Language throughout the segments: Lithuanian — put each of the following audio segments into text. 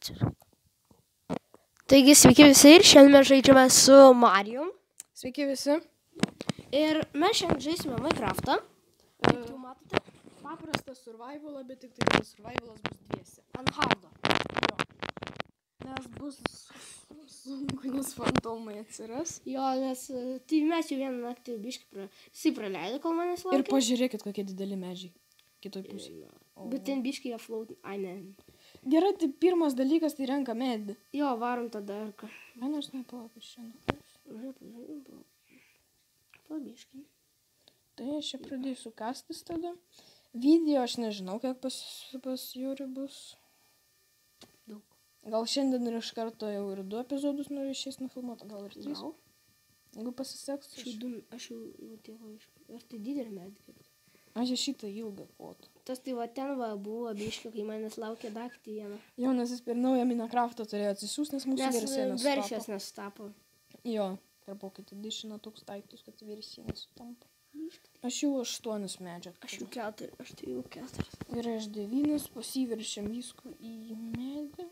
Atsiprašau. Taigi, sveiki visi ir šiandien mes žaidžiame su Marijum. Sveiki visi. Ir mes šiandien žaisime Minecraftą. Kaip jau matote, Paprastas survivalą, bet tik tai survivalas bus dviese. ant hardo. Nes bus sunku, nes fantomai atsiras. Jo, nes tai mes jau vieną naktį biškį praleido, kol manęs laukė. Ir pažiūrėkit, kokie dideli medžiai. Kitoj pusėje. Bet ten biškį jie float. Ai, ne. Gerai, tai pirmas dalykas, tai renka medį. Jo, varom tada. Vienas nepalaukia šiandien. Pabiškį. Tai aš čia pradėsiu kastis tada. Video aš nežinau, kiek pas Jūri bus. Daug. Gal šiandien ir iš karto jau ir 2 epizodus noriu išės nufilmuoti, gal ir 3. Gal. Jeigu pasiseks, Aš jau tėvo iškart. Ar tai didelį medį? aš šitą ilgą kvotą. Tas tai va ten va buvo biškio, kai manęs laukė daktį vieną. Jonas jis per naują Minecraftą turėjo atsisiųs, nes mūsų versija Nes versijos nesutapo. Jo, per pokytį editioną toks daiktus, kad versija nesutampa. Aš jau 8 medžią. Aš jau 4. Aš tai jau 4. Ir aš 9, pasiveršiam visko į medį.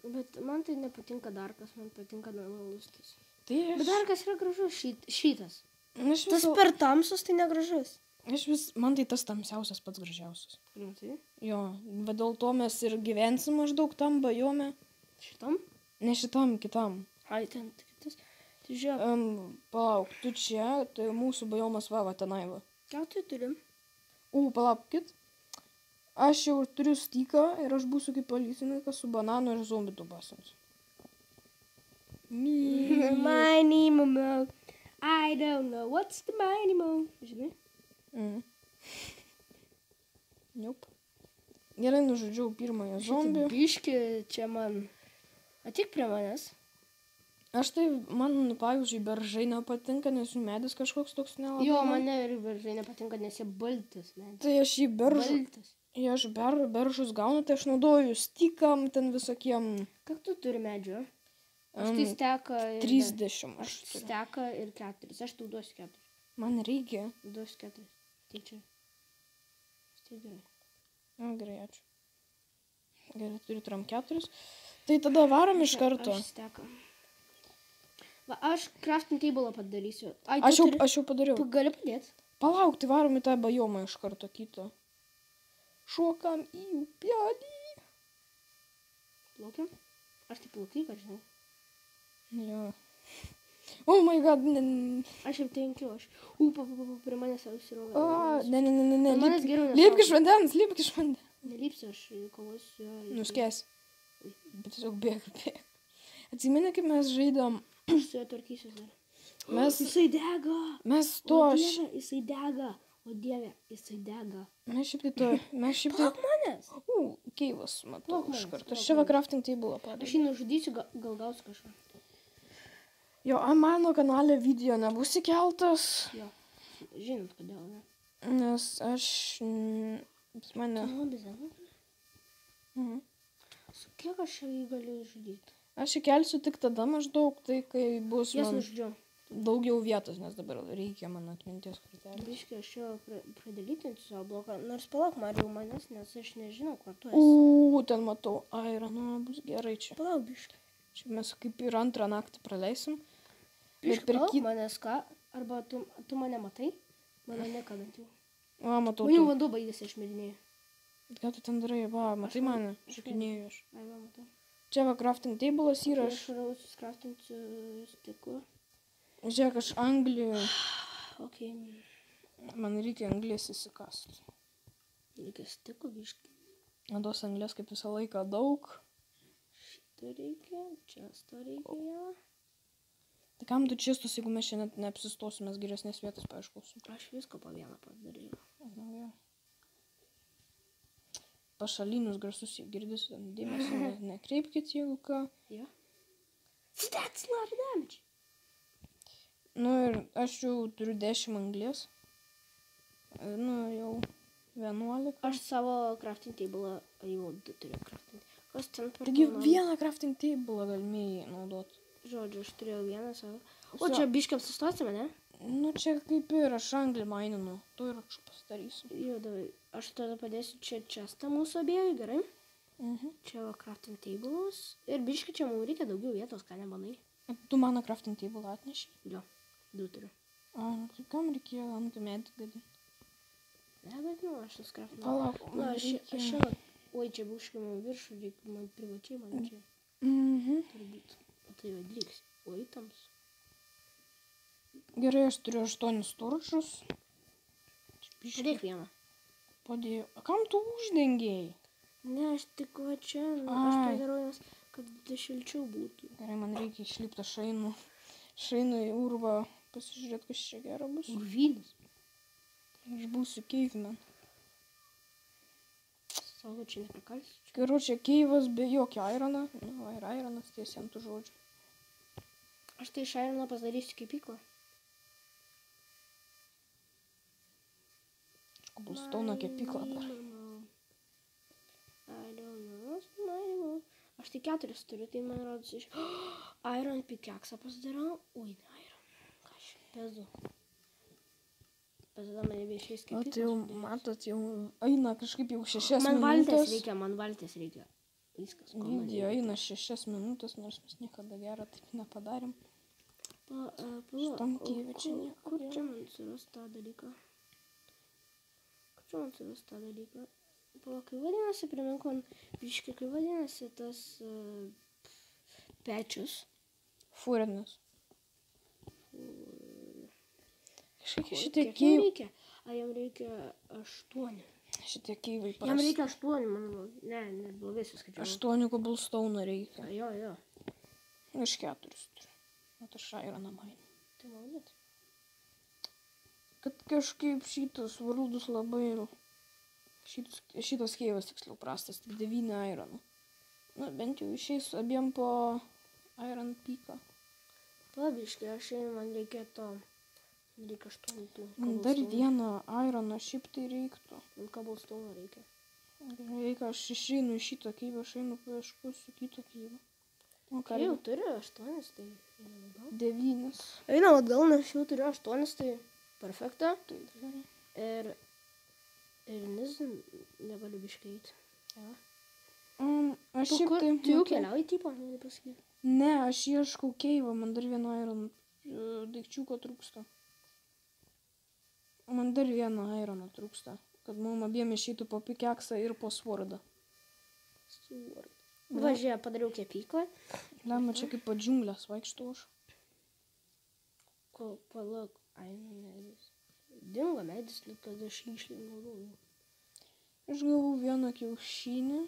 Bet man tai nepatinka darkas, man patinka normalus tas. Tai Bet darkas yra gražus šitas. aš Tas per tamsus tai negražus. man tai tas tamsiausias pats gražiausias. Tai? Jo, va dėl to mes ir gyvensim maždaug tam bajome. Šitam? Ne šitam, kitam. Ai, ten kitas. Tai žiūrėk. Palauk, tu čia, tai mūsų bajomas va tenai va. Ką tu turim? Palaukit. Aš jau turiu styką ir aš būsiu kaip policininkas su bananu ir zombių dubasams. Mighty Momo. I don't know what's the Mighty Momo. Žinai? Nope. Gerai, nužudžiau pirmąją zombį. Biški čia man. Atik prie manęs. Aš tai, man, pavyzdžiui, beržai nepatinka, nes jų medis kažkoks toks nelabai. Jo, mane ir beržai nepatinka, nes jie baltas. Tai aš jį Baltas. aš beržus gaunu, tai aš naudoju stykam, ten visokiem. Kiek tu turi medžių? Aš tai steka ir... 30. Aš steka ir 4. Aš tau duosiu 4. Man reikia. Duosiu 4. Tai čia. Tai gerai. Gerai, ačiū. Gerai, turiu tram 4. Tai tada varom iš karto. Aš steka. Va, aš crafting table padarysiu. Ai, Aš jau padariau. Gali padėti? Palauk, tai varom į tą bajomą iš karto kitą. Šokam į upelį. Plaukiam? Aš tai plaukikas, žinau. Jo. Oh my god, Aš jau tenkiu, aš... prie manęs ausiroga. ne. Manęs geriau nesaugo. Lipk iš vandens, lipk iš vandens. Nelipsiu, aš kovosiu. Nuskės. Bet tiesiog bėg. Atsimeni, kaip mes žaidom. Aš su juo tvarkysiu dar. Jisai dega. Mes to... O Dieve, jisai dega. O Dieve, jisai dega. Mes šiaip tai... Plauk manęs. Keivas, matau Plauk iš manęs, karto. plauk Aš čia va manęs. crafting table Aš padariau. jį nužudysiu, gal gausiu kažką. Jo, mano kanale video nebus įkeltas, Jo, žinot kodėl, ne? nes aš... mane... Su kiek aš jį galiu žudyti? Aš įkelsiu tik tada maždaug, tai kai bus Jas man nužudžiau. daugiau vietos, nes dabar reikia man atminties kortelės. Biškai aš jo pradėlytinti savo bloką. Nors palauk, Marijau manęs, nes aš nežinau, kur tu esi. Ten matau, nu, bus gerai čia. Palauk, biškai. Čia mes kaip ir antrą naktį praleisim. Biškai, per palauk manęs ką? Arba tu mane matai? Mane nekabant jau. Matau. Man jau vanduo baigėsi, aš mirinėjau. Ką tu ten darai? Matai mane? Šakinėjau aš. Ai, va, matau. Čia va crafting table'as yra. Aš rausiu skraftinsiu stiklu. Žiūrėk, aš anglį. Ok. Man reikia anglės įsikasti. Reikia stiklu, biškai. Tos anglės kaip visą laiką daug. Šitą reikia, čia reikia. Tai kam tu čistus, jeigu mes šiandien neapsistosim, mes geresnės vietos paieškosim. Aš viską po vieną padariau. Pašalinius garsus jie girdis, dėmesio nekreipkit, jeigu ką. Jo. That's a lot of damage. Nu ir aš jau turiu 10 anglės. Nu jau 11. Aš savo crafting table jau 2 turiu crafting. Kas ten per Taigi vieną crafting table galimėjai naudoti. Žodžiu, aš turėjau vieną savo. O čia biškiam sustosime, ne? Nu čia kaip ir aš anglį maininu. Tu ir aš pasidarysiu. Jo, davai. Aš tada padėsiu čia čestą mūsų abiejų, gerai? Mhm. Čia va crafting tables. Ir biškai čia mums reikia daugiau vietos, ką nemanai. Tu mano crafting table atneši? Jo, 2 turiu. Tai kam reikėjo ant medį gadinti? Ne, bet nu, aš tas crafting. Palauk, Na, man aš reikia. čia, oi, čia biškai man viršų, reikia man privačiai, man čia turi būti. O tai va, driks. Oi, tams. Gerai, aš turiu 8 storžus. Padėk vieną. Padėjau. Kam tu uždengėjai? Ne, aš tik va čia, nu, aš Ai. padarau, nes kad šilčiau būtų. Gerai, man reikia išlipti šainu. Šainu į urvą pasižiūrėti, kas čia gero bus. Urvynas. Aš būsiu caveman. Savo čia neprikalsiu. Gerai, čia keivas be jokio irono. Nu, ir ironas tiesiai ant tų žodžių. Aš tai iš irono pasidarysiu kepyklą. Koblstono kepyklą dar. Aš tai 4 turiu, tai man rodos iš... Iron pickaxe pasidarau. Ui, ne iron. Ką aš pezu. Bet tada man nebeišės O tai kepyklos. jau, matot, jau eina kažkaip jau 6 Man valtės minutės. reikia, man valtės reikia. Viskas, ko man Video reikia. eina 6 minutės, nors mes niekada gerą taip nepadarėm. Šitam Dieve, čia nieko Kur nėra. čia man suras tą dalyką? Kur čia man suras tą dalyką? Palauk, kaip vadinasi, primink man, biškai, kaip vadinasi tas pečius. Fūrinas. Kažkaip šitie Kiek jam keivai. reikia? A, jam reikia 8. Šitie keivai Jam reikia 8, manau. Ne, blogai suskaičiavau. 8 koblstono reikia. Jo. Aš 4 turiu. O aš ironą main. Tai malonėt. Kad kažkaip šitas varldus labai... Šitas keivas tiksliau prastas, tik 9 ironų. Nu, bent jau išeis abiem po iron piką. Pabiškai, aš einu, man reikia to. Man reikia 8 tų. Man dar vieną ironą šiaip tai reiktų. Man kabelstono reikia. Reikia, aš išeinu iš šitą keivą, aš einu paieškosiu kitą keivą. O ką Jau reikia? turiu 8, tai einam atgal. 9. Einam atgal, nes jau turiu 8, tai perfekta. Tai gerai. Ir nezin, negaliu biškai eiti. Ja. Aš šiaip tai... Tu jau keliauji, tipo, nori pasakyti. Ne, aš ieškau keivą, man dar vieną iron daikčiuko trūksta. Man dar vieną ironą trūksta, kad mum abiem išeitų po pikeksą ir po svordą. Važiuoju, padariau kepyklą. Lemma, čia kaip po džiunglės vaikštau aš. Palauk, ai, medis. Dingo medis, nu tada aš jį išlindau. Aš gavau vieną kiaušinį.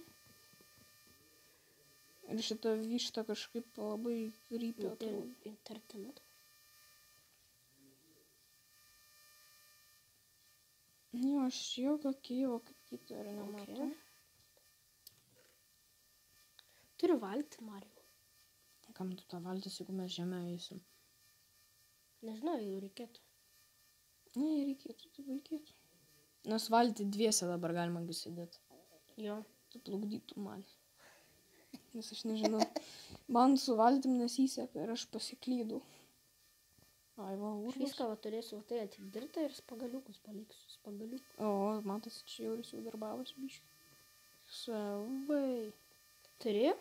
Ir šitą vištą kažkaip labai rypė atrodo. Intertinat. Jo, aš jokio keivo kaip kito ir nematau. Turiu valtį, Marijau. Kam tu tą valtis, jeigu mes žemę eisim? Nežinau, jau reikėtų. Ne, reikėtų, tai reikėtų. Nes valtį dviese dabar galima sėdėti. Jo. Tu plukdytų man. Nes aš nežinau. Man su valtim nesiseka ir aš pasiklydau. Ai, va, Aš urvas. viską va turėsiu va tai atidirbtą ir spagaliukus paliksiu. Spagaliukus. O, matas, čia jau jau darbavas biškai. Savai. Turi?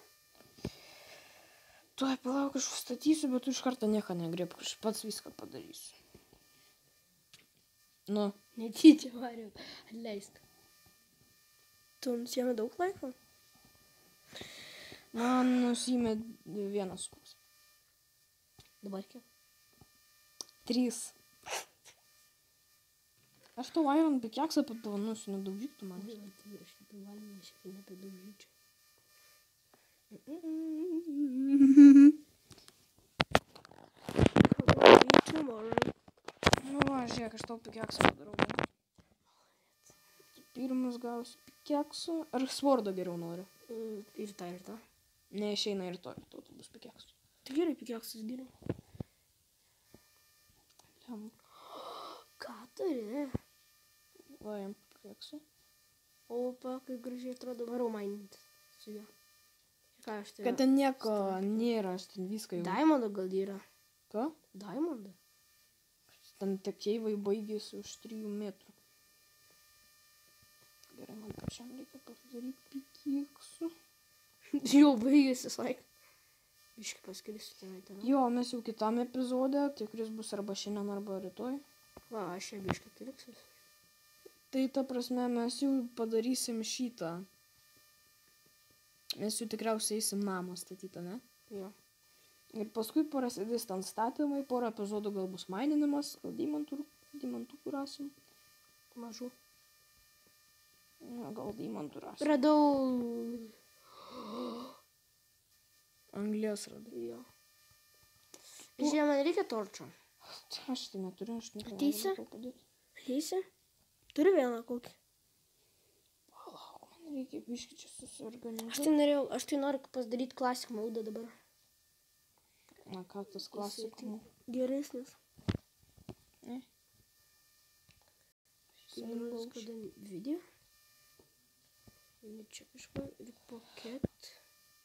Tuoj palauk, aš statysiu, bet tu iš karto nieko negrėbk. Aš pats viską padarysiu. Nu. Netyčia, Marijau. Atleisk. Tu nusėmė daug laiko? Man nusimė vienas kūs. Dabar kiek? 3. Aš tau iron pikeksą padovanosiu, nedaužyk tu man. Tai aš tai valymą šiek tiek nepridaužyčiau. Nu va, žiūrėk, aš tau pikeksą padarau. Pirmas gausiu pikeksą. Ar svordo geriau noriu? Ir tą. Neišeina ir to bus pikeksas. Tai gerai, pikeksas geriau. Ką turi? Va, jam pikeksą. Opa, kaip gražiai atrodo, varau maininti su juo. Ką aš turiu? Kad ten nieko nėra, aš ten viską jau... Diamondo gal yra? Ką? Diamondo? Ten tekeivai baigėsi už 3 metrų. Gerai, man pačiam reikia pasidaryti pikeksų. Jau baigėsi laik. Biškai paskirsiu tenai ten. Jo, mes jau kitam epizode, tai kuris bus arba šiandien, arba rytoj. Va, aš čia biškai pirksiu. Tai ta prasme, mes jau padarysim šitą. Mes jau tikriausiai eisim namą statytą, ne? Jo. Ir paskui prasidės ten statymai, porą epizodų gal bus maininimas, gal deimantų rasim. Mažų. Na, gal deimantų rasim. Radau. Anglies radai. Jo. Žiūrėjau, man reikia torčio. Aš tai neturiu, aš negaliu Ateisi? tau padėti. Eisi? Turi vieną kokį. Palauk, man reikia biškį čia susiorganizuoti. Aš tai noriu pasidaryti klasik maudą dabar. Na, ką tas klasikų? Geresnis. Ne. Singles, kada video. Ir čia kažką. Ir pocket.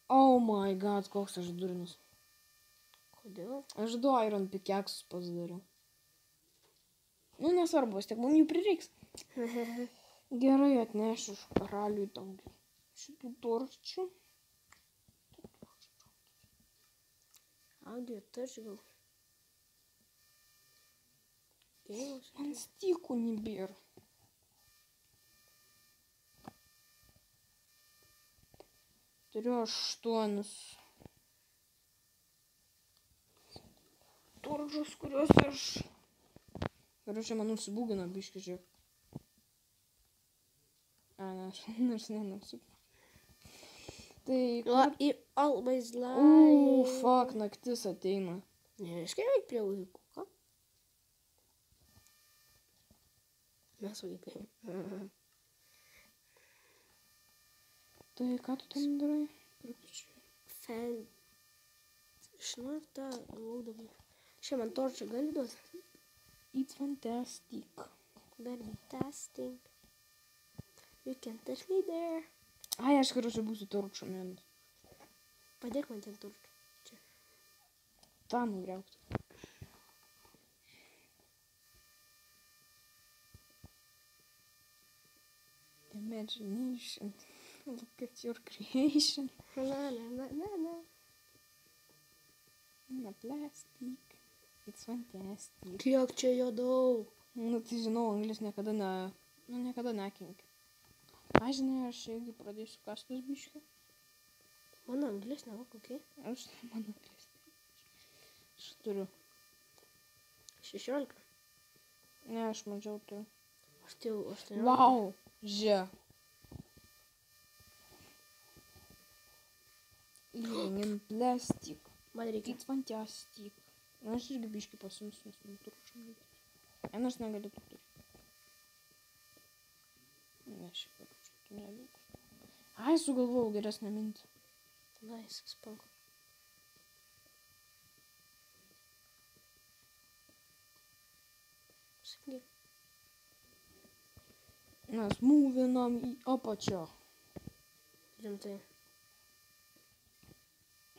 Oh my god, koks aš durnius. Kodėl? Aš 2 iron pickaxes pasidariau. Nu, nesvarbu, tiek mums jų prireiks. Gerai, atnešiu iš karaliui tau šitų torčių. Audio touch gal. Gėjimas. Man stykų nebėra. Turiu 8 torčius, kuriuos aš... Čia man nusibūgino biškį, žiūrėk. Ne, aš nenusibūgino. Tai... You always lie. Fuck, naktis ateina. Nereiškia, eik prie vaikų, ką? Mes vaikai. Tai ką tu ten darai? Fan. Žinau, tą laudavau. Šiandien man torčią gali duoti? It's fantastic. Very testing. You can touch me there. Ai, aš karučią būsiu torčio mėnes. Padėk man ten torčių. Čia. Tą nugriaukti. Imagination. Look at your creation. Na. Na, plastic. It's fantastic. Kiek čia jo daug? Nu, tai žinau, anglis niekada nekenkia. Ai, žinai, aš irgi pradėsiu kastis biškį. Mano anglis neva kokie? Mano anglis. Aš turiu. 16. Ne, aš mažiau turiu. Aš tai jau 18. Wow, žia. Living in plastic. Man reikia. It's fantastic. Na, aš irgi biškį pasimsiu, nes man turčiau reikia. En aš negaliu tu turėti. Ne, šiaip paručiu, tu nevyk. Ai, sugalvojau geresnę mintį. Nice, spunk. Sakyk. Mes mūvinam į apačią. Rimtai.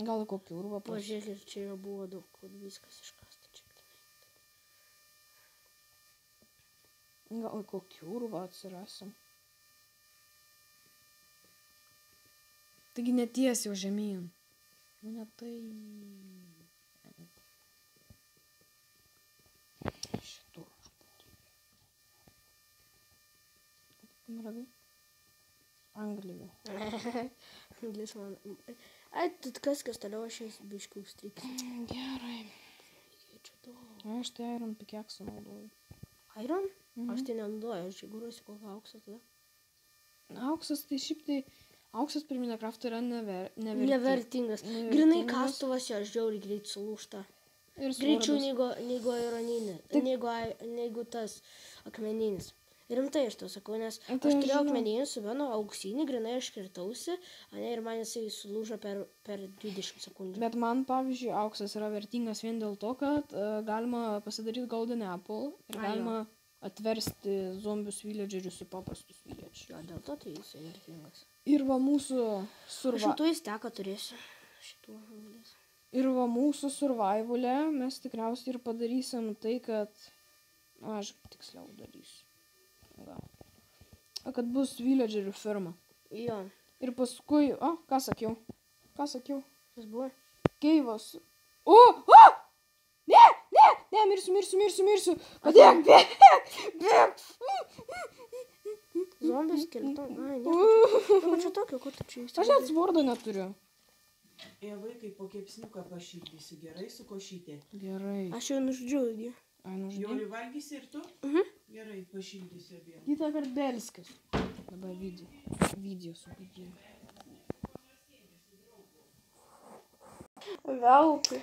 Gal kokį urvą Pažiūrėk, ir čia jau buvo daug, kad viskas iškasta čia. Gal kokį urvą atsirasim. Taigi neties jau žemyn. Nu, ne tai. Šitų aš būtų. Radai? Anglijų. Anglis man. Ai, tu kas toliau aš jas biškių užstriksiu. Gerai. Čia daug. Aš tai iron pickaxe naudoju. Iron? Aš tai nenaudoju, aš įgūruosi kokią auksą tada. Auksas, tai šiaip tai... Auksas per Minecraft yra Nevertingas. Grinai kastuvas jo žiauriai greit sulūžta. Greičiau negu ironinis. Negu tas akmeninis. Rimtai aš to sakau, nes aš turėjau akmeninį su vienu auksinį, grinai aš kirtausi, ir man jisai sulūžo per 20 sekundžių. Bet man, pavyzdžiui, auksas yra vertingas vien dėl to, kad galima pasidaryti golden apple ir galima atversti zombius villagerius į paprastus villagerius. Jo, dėl to tai jisai vertingas. Ir va mūsų Šitų įsteką turėsiu. Šitų anglės. Ir va mūsų survival'e mes tikriausiai ir padarysim tai, kad... Na, aš tiksliau darysiu. Kad bus villagerių firma. Jo. Ir paskui... O, ką sakiau? Ką sakiau? Kas buvo? Keivas. O! Ne, mirsiu. Padėk, bėk. Zombis skeleton. Ai, nieko čia tokio, ko tu čia įsivaizduoji? Aš net svordo neturiu. Vaikai po kepsniuką pašildysiu, gerai su košytė. Gerai. Aš jau nužudžiau jį. Ai, nužudžiau. Jori valgysi ir tu? Gerai, pašildysiu abiem. Kitą kartą belskis. Dabar video su video. Veltui.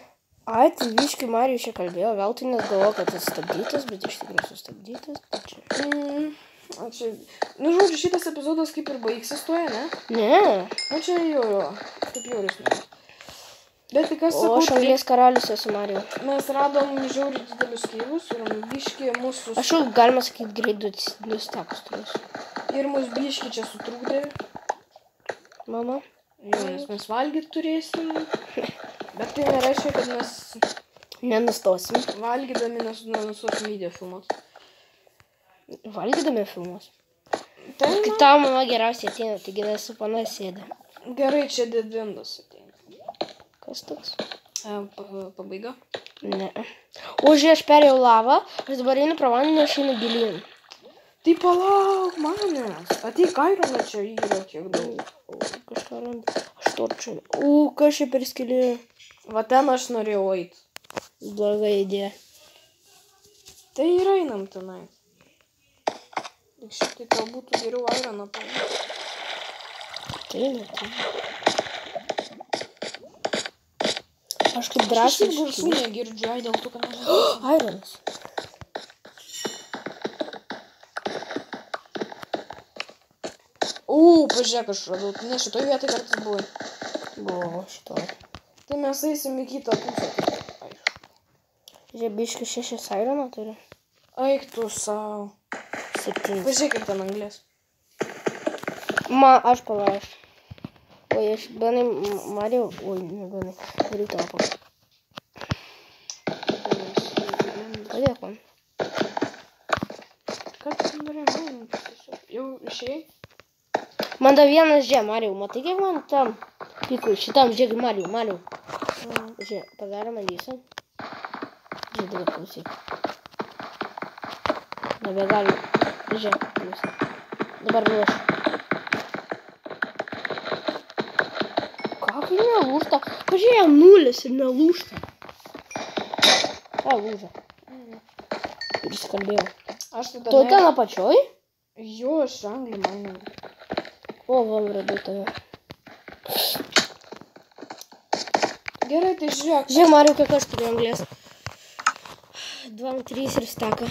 Ai, tai biškai Marijus čia kalbėjo, veltui net galvoju, kad sustabdytas, bet iš tikrųjų sustabdytas. Tai čia... Nu, žodžiu, šitas epizodas kaip ir baigsis tuoj, ne? Ne. Nu, čia jo. Kaip Joris ne. Bet tai kas O sakau, aš anglies karalius esu Marijau. mes radom žiauriai didelius keivus ir biški mūsų... Aš jau, galima sakyti, greit nustekus turėsiu. Ir mūsų biški čia sutrūkdė. Mama? Jo, nes mes valgyti turėsim. Bet tai nereiškia, kad mes Nenustosim. valgydami nenustosim video filmuot. Valgydami filmus. Tai Kai tau mama geriausiai ateina, taigi nesu pana sėdė. gerai, čia Deadvindas ateina. Kas toks? Pabaiga. Ne. O, žiūrėk, aš perėjau lavą, aš dabar einu pro vandenį, aš einu gilyn. Tai palauk manęs. Ateik Ironą, čia yra tiek daug. O, kažką randu. Aš torčiu. O, kas čia per skylė? Va ten aš norėjau eit. Bloga idėja. Tai ir einam tenai. Tik šitai tau būtų geriau Ironą paimti. Tai ne, tai. Aš kaip drąsiai Aš garsų negirdžiu, ai dėl to, kad aš... Ironas. Pažiūrėk, aš radau. Ne, šitoj vietoj kartais buvai. Buvo šitoj. Tai mes eisim į kitą pusę. Žiūrėk, biškai 6 ironą turi. Eik tu savo. 7. Pažiūrėk, kaip ten anglės. Aš palauk. Oi, aš benai Marijau. Oi, ne benai. Daryk tavo paką. Padėk man. Ką tu ten norėjai? Jau išėjai? Man da vienas žiūrėk, Marijau. Matai, kiek man tam pikui. Šitam žiūrėk, Marijau. Žiūrėk, padarome lysą. Žiūrėk, dabar klausyk. Nebegaliu. Žiūrėk, lysą. Dabar ruoš. Ką, kai nelūžta? Pažiūrėk, 0 ir nelūžta. Lūža. Ir įsikalbėjau. Aš tai Tu ten apačioj? Jo, aš anglį manau. O, va, radau tave. Gerai, tai žiūrėk. Žiūrėk, Marijau, kiek aš turiu anglės. 2, 3 ir steka.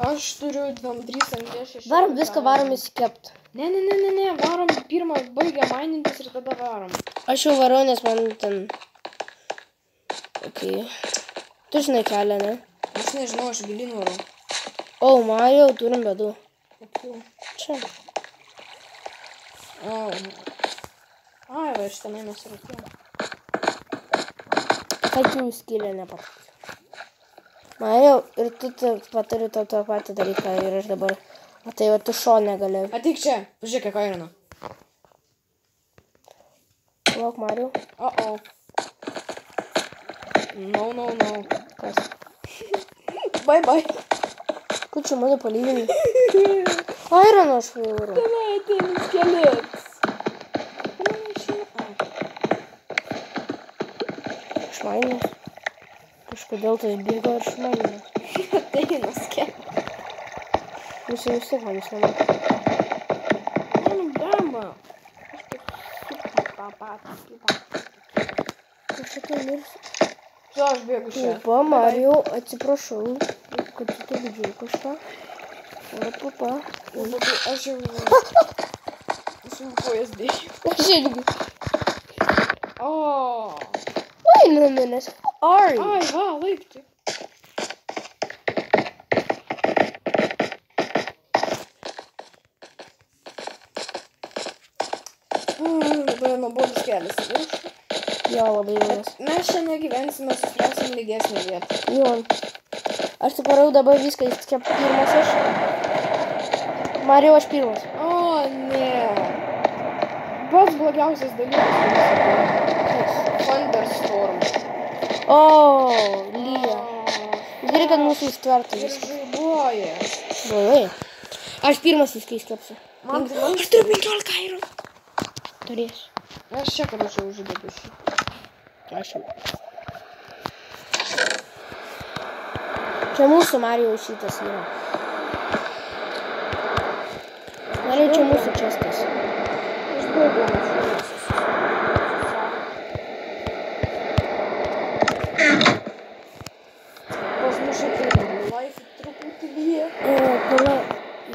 Aš turiu 2, 3 anglės 6. Varom viską, varom įsikept. Ne. Varom pirmą, baigia mainintis ir tada varom. Aš jau varau, nes man ten... Ok. Tu žinai kelią, ne? Aš nežinau, aš gilin varau. O, Marijau, turim bėdų. Kokių? Čia. Ai, va, iš tenai mes rūkėjom. Kad jų skylė nepataksiu. Marijau, ir tu patari tą patį dalyką ir aš dabar... Matai, va, tu šonę gali. Ateik čia, pažiūrėk, kiek Irono. Lauk, Marijau. No. Kas? Bye. Kur čia mane palygini? Ironą aš važiuoju. Tenai ateina skelets. Šmainas. Kažkodėl tas bėgo ir šmainas. Ateina skelets. Jūs jau vis tiek man jūs nematau. Nu, blemba. Aš taip tą patį. Aš šitą mirsiu. Čia aš bėgu čia. Upa, Marijau, atsiprašau, kad tu taip džiau kažką. Papa. Aš jau kojas dėjau. Aš irgi. Oi, numinės. Ai. Ai, va, laiptai. Labai nuobodus kelias. Jo, labai ilgas. Mes čia negyvensime, susirasim lygesnį vietą. Jo. Aš suparau dabar viską, jis čia pirmas aš. Marijau, aš pirmas. O, ne. pats blogiausias dalykas. Thunderstorm. O, lyja. Gerai, kad mūsų įstvertų Ir viskas. žaibuoja. Buvai. Aš pirmas viskai skepsiu. Man Aš turiu 15 eurų. Turėsiu. Aš čia, karočią, uždėdu šį. Aš jau. Čia mūsų Marijaus šitas yra. Marijau, čia mūsų čestas. Aš baigiau mūsų. Pas mus šiek tiek life truputį lyja.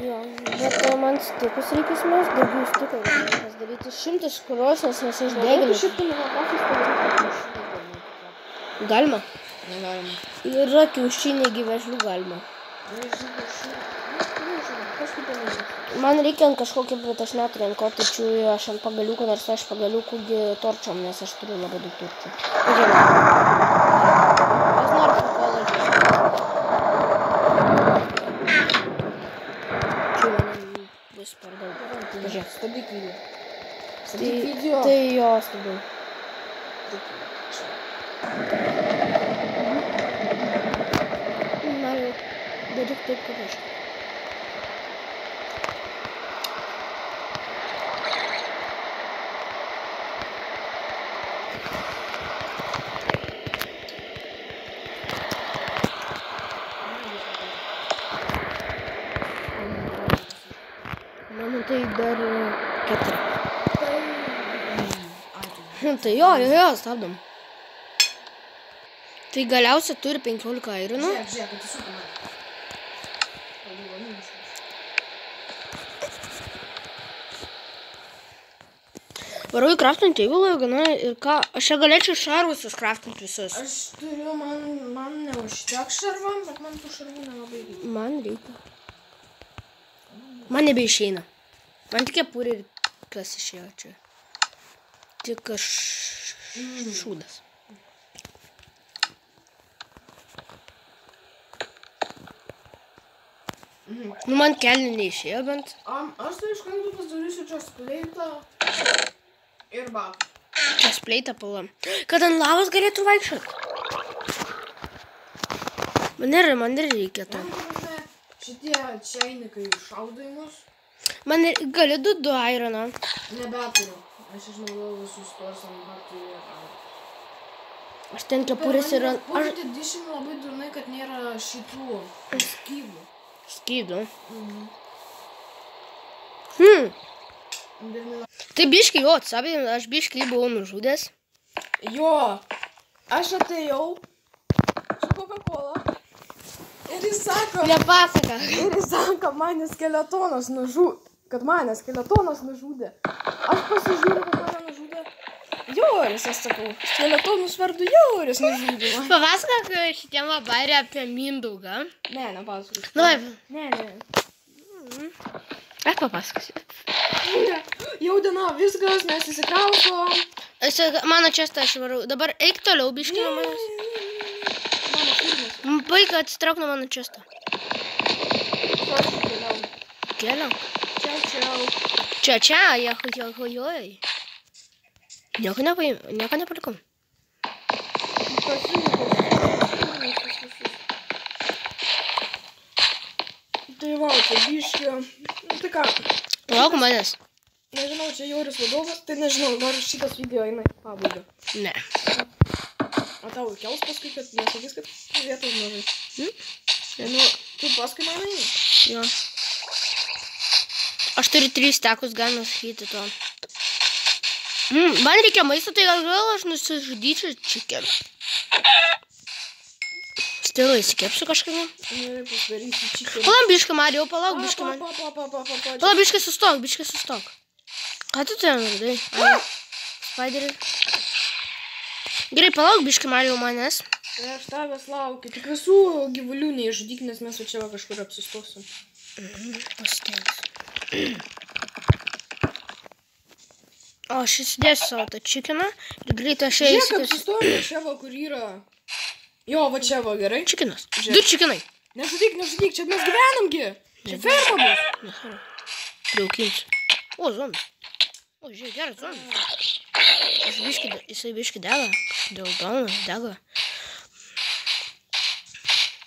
Jo, bet man stikus reikės mes, daugiau stikų reikės daryti 100 krosnės, nes aš degeliu. Šiaip tu mano pasas padaryti. Galima? Negalima. Yra kiaušiniai gyvežlių galima. Man reikia ant kažkokio, bet aš neturiu ant ko, tačiau aš ant pagaliukų, nors aš pagaliukų torčiom, nes aš turiu labai daug torčių. Pažiūrėjau. Aš noriu šokolą žiūrėti. Čia man bus per daug. Pažiūrėk. Stabdyk video. Stabdyk video. Tai jo, stabdau. Noriu daryk taip, kaip aš. Mano tai dar 4. Tai jo, stabdom. Tai galiausiai turi 15 eurų. Žiūrėk, kad įsūtų man. Varau į crafting table, gana ir ką, aš čia galėčiau šarvusius crafting visus. Aš turiu, man neužtek šarvam, bet man tų šarvų nelabai reikia. Man reikia. Man nebeišeina. Man tik kepurė ir kas išėjo čia. Tik šūdas. Nu, man kelnių neišėjo bent. Aš tai iš karto pasidarysiu čia spleitą ir batą. Čia spleitą palam. Kad ant lavos galėtų vaikščioti. Man ir reikia to. Šitie čiainikai šaudo į mus. Man ir gali du ironą. Nebeturiu. Aš išnaudojau visus tuos ant batų ir Aš ten kepurės ir ant... Aš dišim labai durnai, kad nėra šitų skydų. Skydų. Tai biškai jo, sabai, aš biškai buvau nužudęs. Jo, aš atėjau su Coca-Cola ir jis sako... Nepasaka. Ir jis sako, mane skeletonas nužudė. Aš pasižiūriu, kad mane nužudė. Joris, aš sakau, skeletonus vardu Joris nužudė. Papasakok šitiem vabarį apie Mindaugą. Ne, nepasakosiu. Nu, taip. Ne. Aš papasakosiu. Jau diena, viskas, mes įsikrausom. Mano čestą aš varau. Dabar eik toliau, biškai nuo manęs. Mano firmas. Baik, atsitrauk nuo mano čestą. Keliau. Čia, jehojoj. Nieko nepalikau. Tai va, čia biškio. Tai ką? Palauk manęs. Nežinau, čia Joris vadovas, tai nežinau, dar šitas video eina į pabaigą. Ne. O tau kels paskui, kad nesakys, kad vietos mažai. Nu, tu paskui man eini. Jo. Aš turiu 3 tekus, galima sakyti to. Man reikia maisto, tai gal aš nusižudyčiau čikenų. Stilai įsikepsiu kažkada. Gerai, pasidarysiu čikenų. Palauk biškai, Marijau, palauk biškai man. Palauk biškai sustok. Ką tu ten radai? Spiderį. Gerai, palauk biškai, Marijau, manęs. Aš tavęs laukiu. Tik visų gyvulių neižudyk, nes mes čia va kažkur apsistosim. Pasitengsiu. O, aš įsidėsiu savo tą čikiną ir greitai aš Žiūrėk, apsistojame čia va, kur yra. Jo, va čia va, gerai. Čikinas. 2 čikinai. Nežudyk, čia mes gyvenamgi. Čia ferma bus. Priaukinsiu. O, zombis. O, O, žiūrėk, geras zombis. Jisai biški dega. Dėl gauna, dega.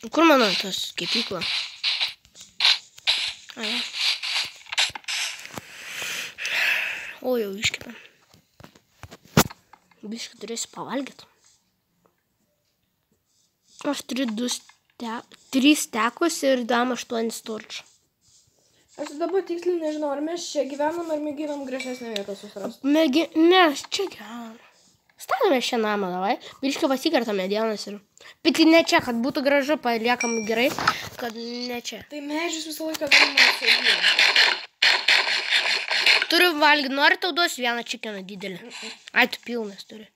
Kur mano tas kepykla? Ai. O, jau iškepė. Biški turėsi pavalgyti. Aš turiu 3 stekus ir dam 8 storčių. Aš dabar tiksliai nežinau, ar mes čia gyvenam, ar mėginam gražesnę vietą susirasti. Ne, čia gyvenam. Statome šią namą, davai. Biškai pasikertame medienas ir... Bet ne čia, kad būtų gražu, paliekam gerai, kad ne čia. Tai medžius visą laiką galima atsodinti. Turiu valgyti, nori tau duosiu vieną čikeną didelį. Ai, tu pilnas turi.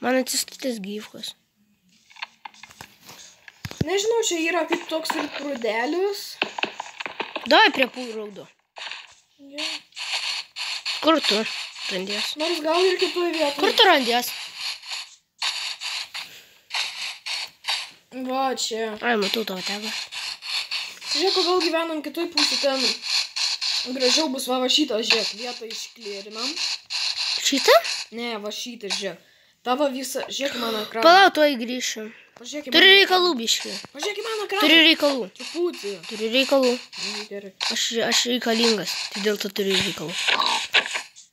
Man atsiskaitęs gyvkas. Nežinau, čia yra kaip toks ir prūdelis. Davai prie raudo. Ja. Kur tu randies? Nors gal ir kitoje vietoje. Kur tu randies? Va, čia. Ai, matau tavo tegą. Žiūrėk, gal gyvenam kitoj pusė, ten gražiau bus va šitas, žiūrėk, vietą išklėrinam. Šitą? Ne, va šitas, žiūrėk. Tavo visą, žiūrėk mano ekraną. Palau, tuoj grįšiu. Pažiūrėk į Turi mano reikalų, biški. Pažiūrėk į mano ekraną. Turi reikalų. Truputį. Turi reikalų. Gerai. Aš reikalingas, tai dėl to turiu reikalų.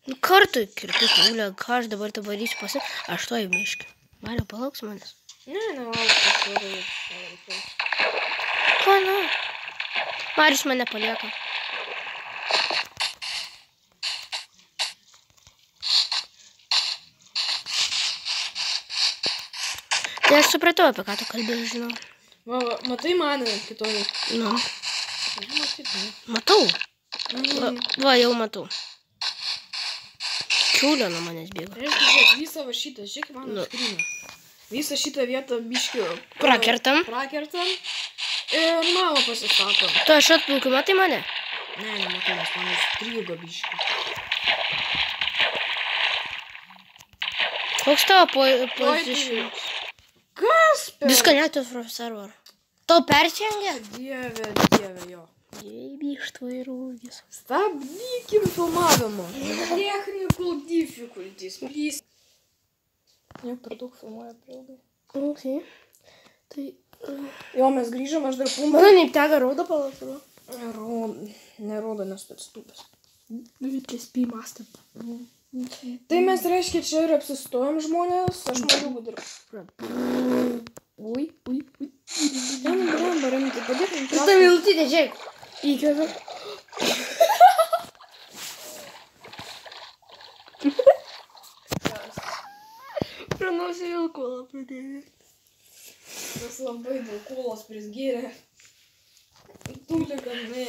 Nu, kartu kirtai kaulę, ką aš dabar tą varysiu pasi... Aš to į miškį. Mario, palauks manęs. Ne, nelauksiu. Ko, ne? Marius mane palieka. Tai aš supratau, apie ką tu kalbėjai, žinau. Va, matai mane kitoj. Nu. Nematyt, ne. Matau. Va, jau matau. Kiaulė nuo manęs bėga. Reiškia, žiūrėk, visą va šitą, žiūrėk į mano skryną. Visą šitą vietą biškiu. Prakertam. Ir namą pasistatom. Tu aš atplaukiu, matai mane? Ne, nematau, nes man užstrigo biškiu. Koks tavo pozicija? Kas per... Disconnected from server. Tau persijungia? Dieve, jo. Jeibi iš tvairuogis. Stabdykim filmavimo. Technical difficulties, please. Jau per daug filmuoja prilgai. Okay. Tai... Jo, mes grįžom, aš dar pumpą. Mano neiptega raudo palaukimo. Nerodo, nes tu atstūpęs. Vitės pįmastė. Tai mes reiškia čia ir apsistojom žmonės, aš mariugu dirbu. Ui. Remti, padėkim. Tu tam ilutydė, žiūrėk. Įkvepiu. Pranausiu vilkolą pradėjai. Tas labai daug kolos prisgėrė. Tulika, ne,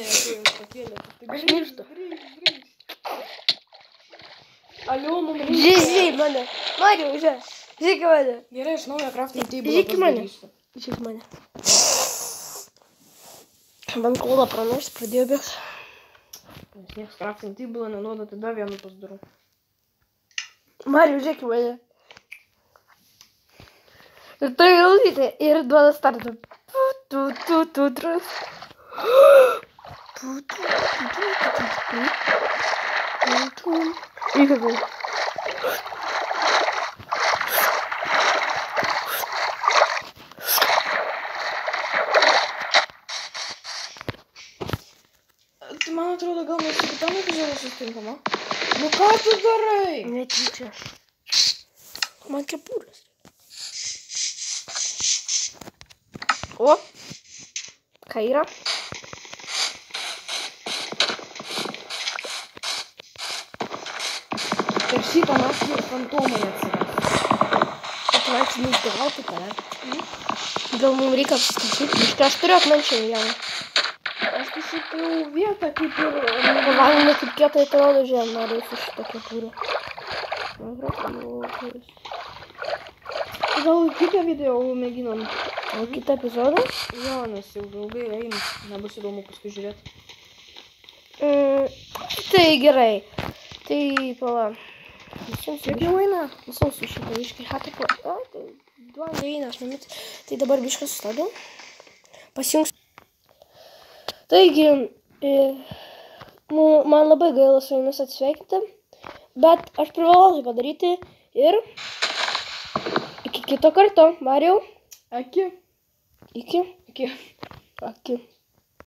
pakėlė. Aš mirštu. Alio, mum Žiūrėk mane. Mariau, žiūrėk. Žiūrėk mane. Gerai, aš naują crafting table Žiūrėk mane. pasidarysiu. Žiūrėk mane. Man kola pranašt, pradėjo bėgti. Nes nieks crafting table nenuoda, tada vienu pasidarau. Mariau, žiūrėk mane. Ir tai ilgite ir duoda startą. Įkvepiu. Tai man atrodo, gal mes su kitam epizodu susitinkam, o? Nu ką tu darai? Netyčia. Man kepurės. O, ką yra? Per šitą naktį fantomai atsiras. Atrodo, neišgauti tave. Gal mums reikia apsistašyti? Aš turiu akmenčių vieną. Aš tai šiaip jau vietą kaip ir... Pavalgome kaip kietai atrodo žemė, noriu su šitą kepurę. Gal kitą video mėginam? O kitą epizodą? Jo, nes jau ilgai eina. Nebus įdomu paskui žiūrėti. Tai gerai. Tai pala. Kiek jau eina? Visam su šitą iškai hatą po... O, tai 2:09 minutės. Tai dabar bišką sustabdau. Pasijungs. Taigi, man labai gaila su jumis atsisveikinti. Bet aš privalau tai padaryti ir iki kito karto, Marijau. Aki. Iki. Aki. Aki.